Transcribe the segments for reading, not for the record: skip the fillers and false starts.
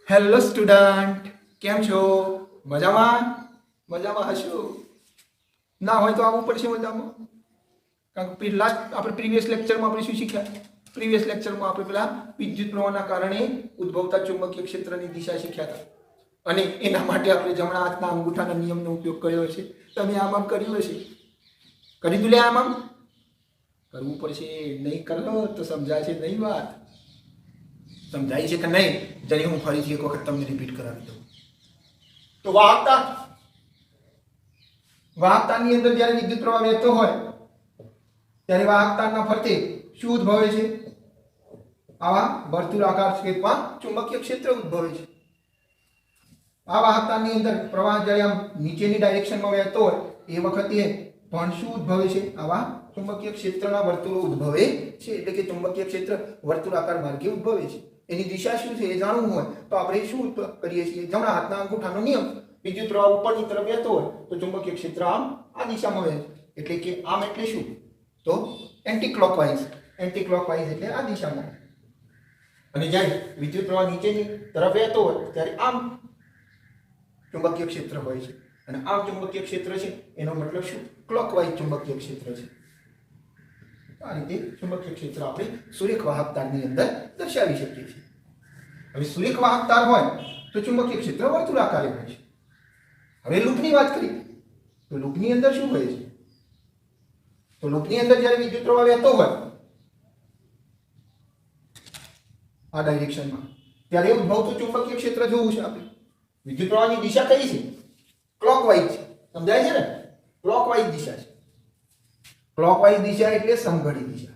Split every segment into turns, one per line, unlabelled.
Hello student, કેમ છો? મજામાં? મજામાં હશો? ના હોય તો આવવું પડશે મજામાં. કારણ કે લાસ્ટ આપણે પ્રીવિયસ લેક્ચરમાં આપણે શું શીખ્યા? પ્રીવિયસ લેક્ચરમાં આપણે પેલા વિદ્યુત પ્રવાહના કારણે ઉદ્ભવતા ચુંબકીય ક્ષેત્રની દિશા શીખ્યા હતા. અને એના માટે આપણે જમણા હાથના અંગૂઠાના નિયમનો ઉપયોગ કર્યો છે. તમે આમ કર્યું હશે. કરી દઉં લે આમ કરવું પડશે. નહીં કરો તો સમજાય છે નહીં વાત. સમજાય છે કે નહીં? જરી હું ફરીથી એક વખત તમને રિપીટ કરાવી દઉં. તો વાહકતાની અંદર જ્યારે વિદ્યુત પ્રવાહ વહેતો હોય ત્યારે વાહકતાના ફરતે શું ઉદ્ભવે છે? આવા વર્તુળાકાર સ્કેપમાં ચુંબકીય ક્ષેત્ર ઉદ્ભવે છે. આ વાહકતાની અંદર પ્રવાહ જ્યારે આમ નીચેની ડાયરેક્શનમાં વહેતો હોય એ વખતે પણ શું ઉદ્ભવે છે? આવા ચુંબકીય ક્ષેત્રના વર્તુળો ઉદ્ભવે છે. એટલે કે ચુંબકીય ક્ષેત્ર વર્તુળાકાર માર્ગે ઉદ્ભવે છે. એની દિશા શું છે એ જાણવું હોય તો આપણે શું કરીએ છીએ? જમણા હાથના અંગૂઠાનો નિયમ. વિદ્યુત પ્રવાહ ઉપરની તરફ વહેતો હોય તો ચુંબકીય ક્ષેત્ર આમ આ દિશામાં વહે. એટલે કે આમ એટલે શું? તો એન્ટી ક્લોકવાઇઝ. એન્ટી ક્લોકવાઇઝ એટલે આ દિશામાં. અને જ્યારે વિદ્યુત પ્રવાહ નીચેની તરફ વહેતો હોય ત્યારે આમ ચુંબકીય ક્ષેત્ર હોય છે. અને આમ ચુંબકીય ક્ષેત્ર છે એનો મતલબ શું? ક્લોકવાઇઝ ચુંબકીય ક્ષેત્ર છે. આ રીતે ચુંબકીય ક્ષેત્ર આપણે સુરેખ વાહકતાની અંદર દર્શાવી શકીએ છીએ. હવે સુરેખ વાહકતા હોય તો ચુંબકીય ક્ષેત્ર વર્તુળાકારે હોય છે. હવે લૂપની વાત કરીએ તો લૂપની અંદર શું હોય છે? તો લૂપની અંદર જ્યારે વિદ્યુત પ્રવાહ વહેતો હોય આ ડાયરેક્શનમાં ત્યારે ઉદ્ભવતું ચુંબકીય ક્ષેત્ર જોવું છે આપણે. વિદ્યુત પ્રવાહની દિશા કઈ છે? ક્લોકવાઇઝ છે. સમજાય છે ને? ક્લોકવાઇઝ દિશા છે. ક્લોકવાઇઝ દિશા એટલે સમઘડી દિશા.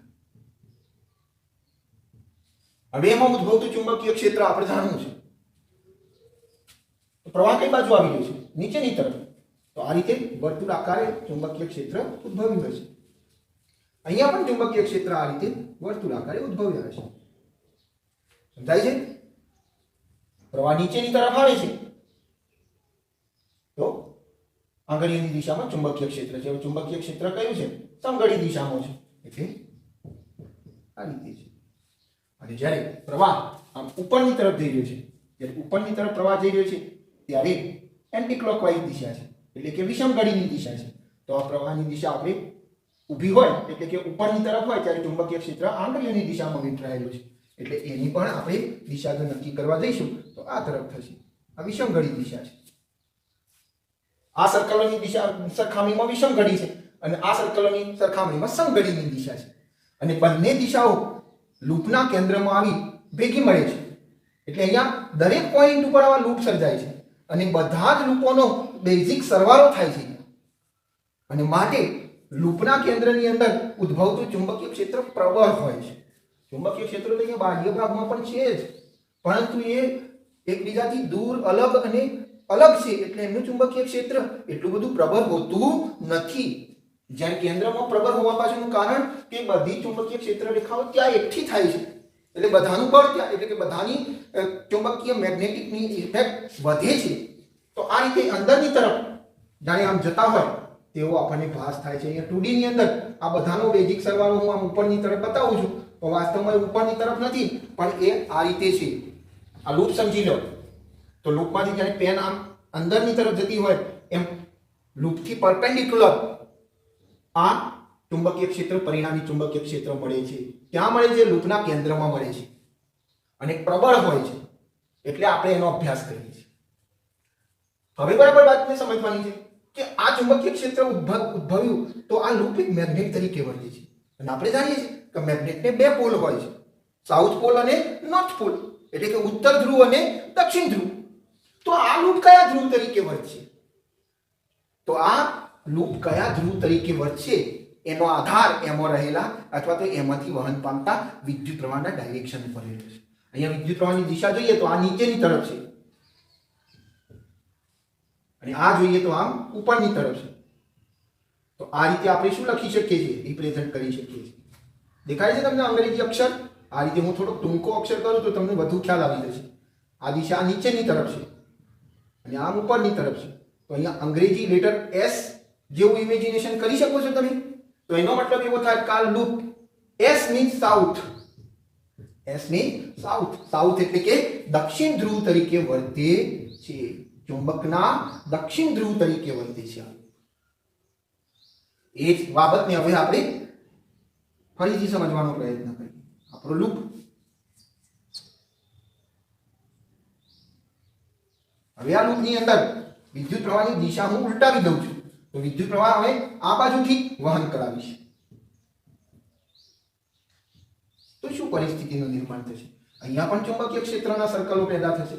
હવે એમાં ઉદ્ભવતું ચુંબકીય ક્ષેત્ર આપણે જાણવું છે. તો પ્રવાહ કઈ બાજુ આવી રહ્યો છે? નીચેની તરફ. તો આ રીતે વર્તુળાકારે ચુંબકીય ક્ષેત્ર ઉદ્ભવ્યું હોય છે. અહીંયા પણ ચુંબકીય ક્ષેત્ર આ રીતે વર્તુળાકારે ઉદ્ભવ્યા હશે. સમજાય છે? પ્રવાહ નીચેની તરફ આવે છે તો આંગળીની દિશામાં ચુંબકીય ક્ષેત્ર છે. ચુંબકીય ક્ષેત્ર કયું છે? સમઘડી દિશામાં છે. એટલે આ રીતે છે. અને જ્યારે પ્રવાહ આમ ઉપરની તરફ જઈ રહ્યો છે, જ્યારે ઉપરની તરફ પ્રવાહ જઈ રહ્યો છે ત્યારે એન્ટી ક્લોકવાઇઝ દિશા છે. એટલે કે વિષમઘડીની દિશા છે. તો આ પ્રવાહની દિશા આપણે ઊભી હોય એટલે કે ઉપરની તરફ હોય ત્યારે ચુંબકીય ક્ષેત્ર આંગળીઓની દિશામાં વીંટળાયેલું છે. એટલે એની પણ આપણે દિશા જો નક્કી કરવા જઈશું તો આ તરફ થશે. આ વિષમઘડી દિશા છે. આ સર્કલોની દિશા સરખામણીમાં વિષમઘડી છે અને આ સર્કલોની સરખામણીમાં સમઘડીની દિશા છે. અને બંને દિશાઓ લૂપના કેન્દ્રમાં આવી ભેગી મળે છે. એટલે અહીંયા દરેક પોઈન્ટ ઉપર આવા લૂપ સર્જાય છે અને બધા જ લૂપોનો બેઝિક સરવાળો થાય છે. અને માટે લૂપના કેન્દ્રની અંદર ઉદ્ભવતું ચુંબકીય ક્ષેત્ર પ્રબળ હોય છે. ચુંબકીય ક્ષેત્ર તો અહીંયા બાહ્ય ભાગમાં પણ છે જ, પરંતુ એ એકબીજાથી દૂર અલગ અને અલગ છે. એટલે એમનું ચુંબકીય ક્ષેત્ર એટલું બધું પ્રબળ હોતું નથી. જ્યાં કેન્દ્રમાં પ્રબળ હોવા પાછળનું કારણ કે બધી ચુંબકીય ક્ષેત્ર રેખાઓ ત્યાં એકઠી થાય છે. એટલે બધાનું બળ ત્યાં, એટલે કે બધાની ચુંબકીય મેગ્નેટિકની ઇફેક્ટ વધે છે. તો આ રીતે અંદરની તરફ જ્યારે આમ જતા હોય તેવો આપણને ભાસ થાય છે. અહીંયા 2D ની અંદર આ બધાનો બેઝિક સરવાળો હું આમ ઉપરની તરફ બતાવું છું તો વાસ્તવમાં ઉપરની તરફ નથી પણ એ આ રીતે છે. આ લૂપ સમજી લો. તો લૂપમાંથી જ્યારે પેન આમ અંદરની તરફ જતી હોય એમ લૂપથી પરપેન્ડિક્યુલર આ ચુંબકીય ક્ષેત્ર, પરિણામી ચુંબકીય ક્ષેત્ર મળે છે. ક્યાં મળે છે? લૂપના કેન્દ્રમાં મળે છે અને પ્રબળ હોય છે. એટલે આપણે એનો અભ્યાસ કરીએ છીએ. હવે બરાબર વાતને સમજવાની છે કે આ ચુંબકીય ક્ષેત્ર ઉદ્ભવ્યું તો આ લૂપ એક મેગ્નેટ તરીકે વર્તે છે. અને આપણે જાણીએ છીએ કે મેગ્નેટને બે પોલ હોય છે, સાઉથ પોલ અને નોર્થ પોલ. એટલે કે ઉત્તર ધ્રુવ અને દક્ષિણ ધ્રુવ. તો આ લૂપ કયા ધ્રુવ તરીકે વર્તશે? તો આ લૂપ કયા ધ્રુવ તરીકે વર્તશે એનો આધાર એમાં રહેલા અથવા તો એમાંથી વહન પામતા વિદ્યુત પ્રવાહના ડાયરેક્શન ઉપર રહેલો છે. અહીંયા વિદ્યુત પ્રવાહની દિશા જોઈએ તો આ નીચેની તરફ છે અને આ જોઈએ તો આમ ઉપરની તરફ છે. તો આ રીતે આપણે શું લખી શકીએ છીએ? રિપ્રેઝન્ટ કરી શકીએ છીએ. દેખાય છે તમને અંગ્રેજી અક્ષર? આ રીતે હું થોડો ટૂંકો અક્ષર કરું તો તમને વધુ ખ્યાલ આવી જશે. આ દિશા નીચેની તરફ છે અને આમ ઉપરની તરફ છે. તો અહીંયા અંગ્રેજી લેટર S જેવું ઇમેજિનેશન કરી શકો છો તમે. તો એનો મતલબ એવો થાય કે આ loop S means south S mean south. South એટલે કે દક્ષિણ ધ્રુવ તરીકે વર્તે છે. ચુંબકના દક્ષિણ ધ્રુવ તરીકે વર્તે છે. એ જ બાબતને હવે આપણે ફરીથી સમજવાનો પ્રયત્ન કરીએ. આપણો લૂપ હવે આ લૂપની અંદર વિદ્યુત પ્રવાહની દિશા હું ઉલટાવી દઉં છું તો વિદ્યુત પ્રવાહ હવે આ બાજુથી વહન કરાવીશ તો શું પરિસ્થિતિનું નિર્માણ થશે? અહીંયા પણ ચુંબકીય ક્ષેત્રના સર્કલો પેદા થશે.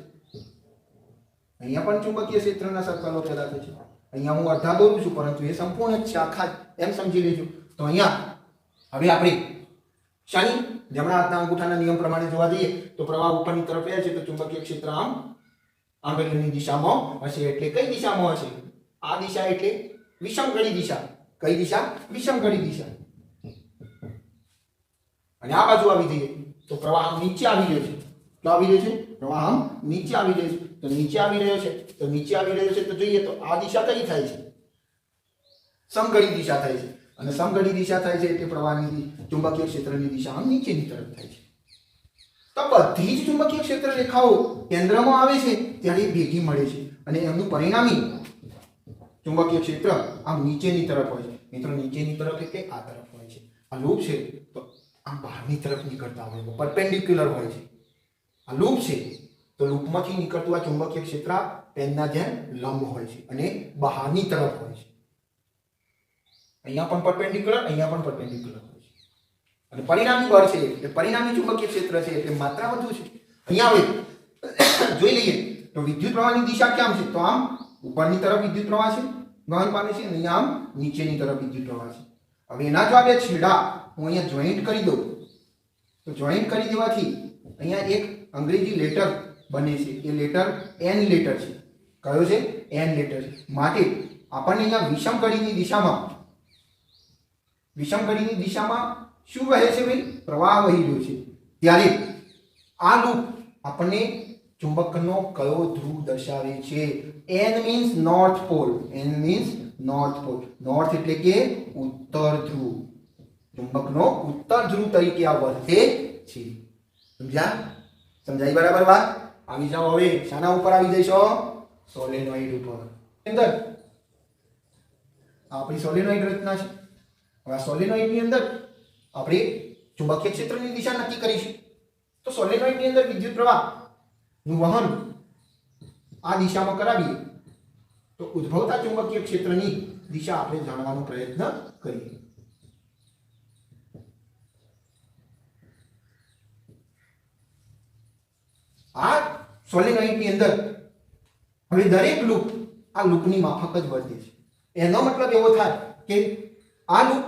અહીંયા પણ ચુંબકીય ક્ષેત્રના સર્કલો પેદા થશે. અહીંયા હું અડધા દોરું છું પરંતુ એ સંપૂર્ણ જ છે, આખા એમ સમજી લેજો. તો અહીંયા હવે આપણે શાની જમણા હાથના અંગૂઠાના નિયમ પ્રમાણે જોવા જઈએ તો પ્રવાહ ઉપરની તરફ છે તો ચુંબકીય ક્ષેત્ર આમ આંગળીઓની દિશામાં હશે. એટલે કઈ દિશામાં હશે? આ દિશા એટલે વિષમઘડી દિશા. કઈ દિશા? વિષમઘડી દિશા. અને આ બાજુ આવી જઈએ તો પ્રવાહ આમ નીચે આવી રહ્યો છે. તો આવી રહ્યો છે પ્રવાહ આમ નીચે આવી રહ્યો છે. તો નીચે આવી રહ્યો છે તો નીચે આવી રહ્યો છે તો જોઈએ તો આ દિશા કઈ થાય છે? સમઘડી દિશા થાય છે. અને સમઘડી દિશા થાય છે એટલે પ્રવાહની ચુંબકીય ક્ષેત્રની દિશા આમ નીચેની તરફ થાય છે. તો બધી જ ચુંબકીય ક્ષેત્ર રેખાઓ કેન્દ્રમાં આવે છે ત્યારે ભેગી મળે છે અને એમનું પરિણામી ચુંબકીય ક્ષેત્ર આમ નીચેની તરફ હોય છે. મિત્રો નીચેની તરફ એટલે આ તરફ હોય છે. આ લૂપ છે તો આમ બહારની તરફ નીકળતા હોય છે, પરપેન્ડિક્યુલર હોય છે. આ લૂપ છે તો લૂપમાંથી નીકળતું આ ચુંબકીય ક્ષેત્ર પેનના જેમ લંબ હોય છે અને બહારની તરફ હોય છે. અહીંયા પણ પરપેન્ડિક્યુલર, અહીંયા પણ પરપેન્ડિક્યુલર હોય છે. અને પરિણામી બળ છે એટલે પરિણામી ચુંબકીય ક્ષેત્ર છે એટલે માત્રા વધુ છે. અહીંયા હવે જોઈ લઈએ તો વિદ્યુત પ્રવાહની દિશા કેમ છે? તો આમ ઉપરની તરફ વિદ્યુત પ્રવાહ છે, વહન પામે છે, અને અહીંયા આમ નીચેની તરફ વિદ્યુત પ્રવાહ છે. હવે એના જો આ બે છેડા હું અહીંયા જોઈન્ટ કરી દઉં તો જોઈન્ટ કરી દેવાથી અહીંયા એક અંગ્રેજી લેટર બને છે. એ લેટર એન લેટર છે. કયો છે? એન લેટર છે. માટે આપણને અહીંયા વિષમઘડીની દિશામાં શું વહે છે ભાઈ? પ્રવાહ વહી રહ્યો છે. ત્યારે આ લૂપ આપણને ચુંબકનો કયો ધ્રુવ દર્શાવે છે? N means north pole. N means north pole. North એટલે કે ઉત્તર ધ્રુવ. ચુંબકનો ઉત્તર ધ્રુવ તરીકે આ વર્તે છે. સમજ્યા? સમજાઈ બરાબર વાત? આવી જાઓ હવે શાના ઉપર આવી જઈશો? સોલેનોઇડ ઉપર. અંદર આપણી સોલેનોઇડ રચના છે. હવે આ સોલેનોઇડની અંદર આપણે ચુંબકીય ક્ષેત્રની દિશા નક્કી કરીશું. તો સોલેનોઇડની અંદર વિદ્યુત પ્રવાહનું વહન આ દિશામાં કરાવીએ તો ઉદ્ભવતા ચુંબકીય ક્ષેત્રની દિશા આપણે જાણવાનો પ્રયત્ન કરીએ. આ સોલેનોઇડની અંદર હવે દરેક લૂપ આ લૂપની માફક જ વર્તે છે. એનો મતલબ એવો થાય કે આ લૂપ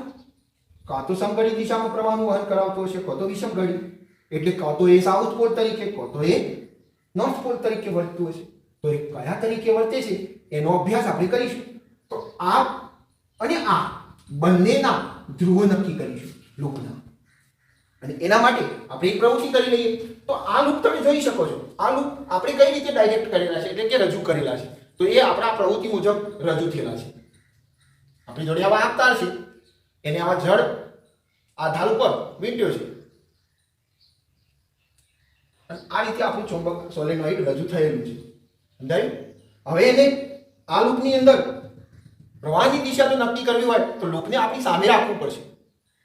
કાં તો સમઘડી દિશામાં પ્રવાહનું વહન કરાવતો હશે, કાં તો વિષમઘડી. એટલે કાં તો એ સાઉથ પોલ તરીકે, કાં તો એ નોર્થ પોલ તરીકે વર્તતું હશે. તો એ કયા તરીકે વર્તે છે એનો અભ્યાસ આપણે કરીશું. તો આ અને આ બંનેના ધ્રુવો નક્કી કરીશું લૂપના. અને એના માટે આપણે એક પ્રવૃત્તિ કરી લઈએ. તો આ લૂપ તમે જોઈ શકો છો. આ લૂપ આપણે કઈ રીતે ડાયરેક્ટ કરેલા છે એટલે કે રજૂ કરેલા છે. તો એ આપણા પ્રવૃત્તિ મુજબ રજૂ થયેલા છે. આપણી જોડે આવા તાર છે, એને આવા જડ આધાર ઉપર વીંટ્યો છે. અને આ રીતે આપણું ચુંબક સોલેનોઇડ રજૂ થયેલું છે. સમજાયું? હવે એને આ લૂપની અંદર પ્રવાહની દિશા જો નક્કી કરવી હોય તો લૂપને આપણી સામે રાખવું પડશે.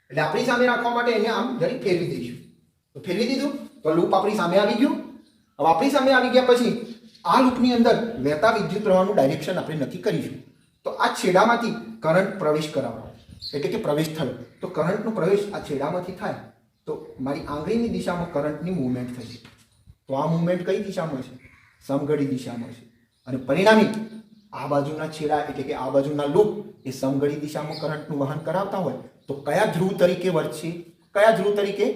એટલે આપણી સામે રાખવા માટે એને આમ જરી ફેરવી દઈશું. તો ફેરવી દીધું તો લૂપ આપણી સામે આવી ગયું. હવે આપણી સામે આવી ગયા પછી આ લૂપની અંદર વહેતા વિદ્યુત પ્રવાહનું ડાયરેક્શન આપણે નક્કી કરીશું. તો આ છેડામાંથી કરંટ પ્રવેશ કરાવવાનો એટલે કે પ્રવેશ થયો. તો કરંટનો પ્રવેશ આ છેડામાંથી થાય તો મારી આંગળીની દિશામાં કરંટની મૂવમેન્ટ થશે. તો આ મૂવમેન્ટ કઈ દિશામાં છે? સમઘડી દિશામાં છે. અને પરિણામી આ બાજુના છેડા એટલે કે આ બાજુના લૂપ એ સમઘડી દિશામાં કરંટનું વહન કરાવતા હોય તો કયા ધ્રુવ તરીકે વર્તશે? કયા ધ્રુવ તરીકે?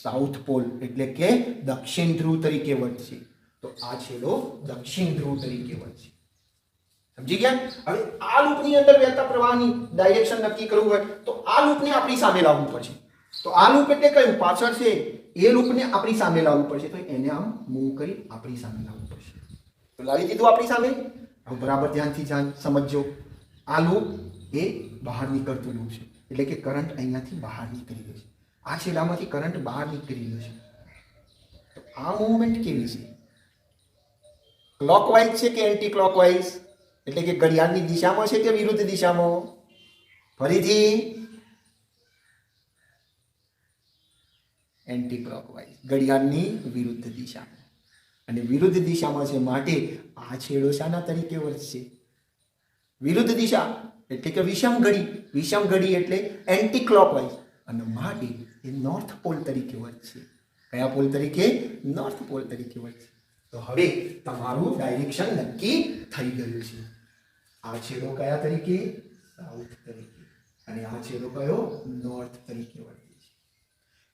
સાઉથ પોલ એટલે કે દક્ષિણ ધ્રુવ તરીકે વર્તશે. તો આ છેડો દક્ષિણ ધ્રુવ તરીકે વર્તશે. સમજી ગયા? હવે આ લૂપની અંદર વહેતા પ્રવાહની ડાયરેક્શન નક્કી કરવું હોય તો આ લૂપને આપણી સામે લાવવું પડશે. તો આ લૂપ એટલે કયું? પાછળ છે એ લૂપને આપણી સામે લાવવું પડશે. તો એને આમ મૂવ કરી આપણી સામે લાવવું પડશે. તો લાવી દીધું આપણી સામે. હવે બરાબર ધ્યાનથી સમજજો. આ લૂપ એ બહાર નીકળતું લૂપ છે એટલે કે કરંટ અહીંયાથી બહાર નીકળી રહ્યો છે. આ છેડામાંથી કરંટ બહાર નીકળી રહ્યો છે. આ મૂવમેન્ટ કેવી છે? ક્લોકવાઇઝ છે કે એન્ટી ક્લોકવાઇઝ? એટલે કે ઘડિયાળની દિશામાં છે કે વિરુદ્ધ દિશામાં? ફરીથી એન્ટી ક્લોકવાઇઝ, ઘડિયાળની વિરુદ્ધ દિશામાં. અને વિરુદ્ધ દિશામાં છે માટે આ છેડો શાના તરીકે વર્તશે? વિરુદ્ધ દિશા એટલે કે વિષમ ઘડી. વિષમ ઘડી એટલે એન્ટી ક્લોકવાઇઝ અને માટે એ નોર્થ પોલ તરીકે વર્તશે. કયા પોલ તરીકે? નોર્થ પોલ તરીકે વર્તશે. તો હવે તમારું ડાયરેક્શન નક્કી થઈ ગયું છે. આ છેડો કયા તરીકે? સાઉથ તરીકે. અને આ છેડો કયો? નોર્થ તરીકે વર્તે છે.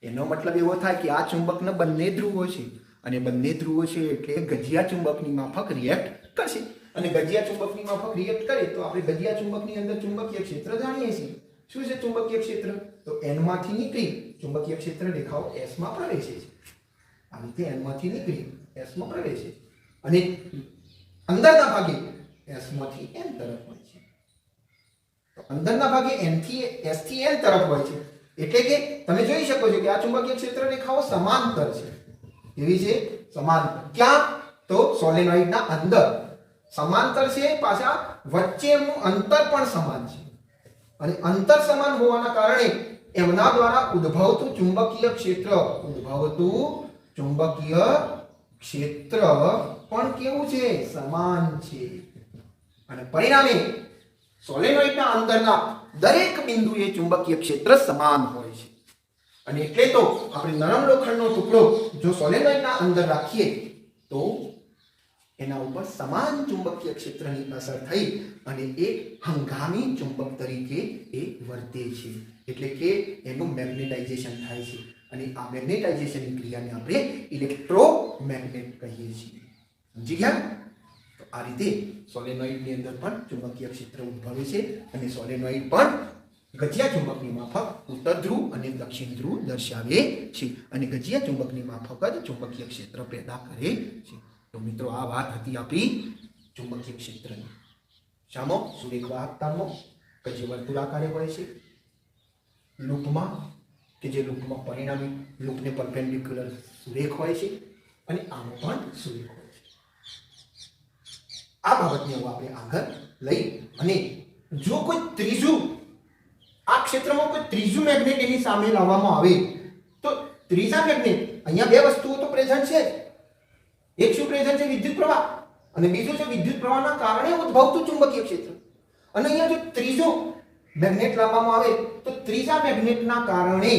એનો મતલબ એવો થાય કે આ ચુંબકના બંને ધ્રુવો છે અને બંને ધ્રુવો છે એટલે ગજિયા ચુંબકની માફક રિએક્ટ કરશે. અને ગજિયા ચુંબકની માફક રિએક્ટ કરે તો આપણે ગજિયા ચુંબકની અંદર ચુંબકીય ક્ષેત્ર જાણીએ છીએ. શું છે ચુંબકીય ક્ષેત્ર? તો n માંથી નીકળી ચુંબકીય ક્ષેત્ર રેખાઓ s માં પ્રવેશે છે. આ રીતે n માંથી નીકળી s માં પ્રવેશે અને અંદરના ભાગે s માંથી n તરફ હોય છે. તો અંદરના ભાગે n થી s થી n તરફ હોય છે. એટલે કે તમે જોઈ શકો છો કે આ ચુંબકીય ક્ષેત્ર રેખાઓ સમાંતર છે. એવી છે સમાંતર. ક્યાં? તો સોલેનોઇડના અંદર સમાંતર છે. પાછા વચ્ચે એમનું અંતર પણ સમાન છે. અને અંતર સમાન હોવાના કારણે એમના દ્વારા ઉદ્ભવતું ચુંબકીય ક્ષેત્ર પણ કેવું છે? સમાન છે. અને પરિણામે સોલેનોઇડના અંદરના દરેક બિંદુએ ચુંબકીય ક્ષેત્ર સમાન હોય છે. અને એટલે તો આપણે નરમ લોખંડનો ટુકડો જો સોલેનોઇડના અંદર રાખીએ તો એના ઉપર સમાન ચુંબકીય ક્ષેત્રની અસર થઈ અને એક હંગામી ચુંબક તરીકે એ વર્તે છે. એટલે કે એનું મેગ્નેટાઇઝેશન થાય છે. અને આ મેગ્નેટાઇઝેશનની ક્રિયાને આપણે ઇલેક્ટ્રોમેગ્નેટ કહીએ છીએ. સમજી ગયા? તો આ રીતે સોલેનોઇડની અંદર પણ ચુંબકીય ક્ષેત્ર ઉદ્ભવે છે અને સોલેનોઇડ પણ ગજિયા ચુંબકની માફક ઉત્તર ધ્રુવ અને દક્ષિણ ધ્રુવ દર્શાવે છે. અને ગજિયા ચુંબકની માફક જ ચુંબકીય ક્ષેત્ર પેદા કરે છે. તો મિત્રો આ વાત હતી આપણી ચુંબકીય ક્ષેત્રની. શામાં? સુરેખ વાહકતામાં કે જે વર્તુળાકારે હોય છે, લૂપમાં કે જે લૂપમાં પરિણામી લૂપને પરપેન્ડિક્યુલર સુરેખ હોય છે અને આમાં પણ સુરેખ હોય છે. આ બાબતને હવે આપણે આગળ લઈ અને જો કોઈ ત્રીજું આ ક્ષેત્રમાં કોઈ ત્રીજું મેગ્નેટ એની સામે લાવવામાં આવે તો ત્રીજા મેગ્નેટ, અહીંયા બે વસ્તુઓ તો પ્રેઝન્ટ છે. એક શું પ્રેઝન્ટ છે? વિદ્યુત પ્રવાહ. અને બીજું છે વિદ્યુત પ્રવાહના કારણે ઉદ્ભવતું ચુંબકીય ક્ષેત્ર. અને અહીંયા જો ત્રીજો મેગ્નેટ લાવવામાં આવે તો ત્રીજા મેગ્નેટના કારણે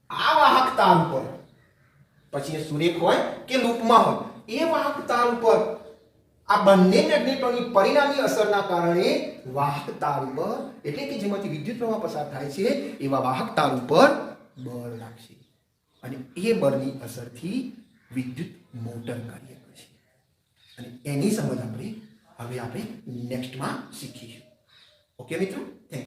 આ વાહક તાર ઉપર, પછી એ સુરેખ હોય કે લૂપમાં હોય, એ વાહક તાર ઉપર આ બંને મેગ્નેટોની પરિણામી અસરના કારણે વાહક તાર ઉપર, એટલે કે જેમાંથી વિદ્યુત પ્રવાહ પસાર થાય છે એવા વાહક તાર ઉપર બળ લાગશે. અને એ બળની અસરથી વિદ્યુત મોટર કાર્ય કરશે. અને એની સમજ આપણે નેક્સ્ટમાં શીખીશું. ઓકે મિત્રો, થેન્ક યુ.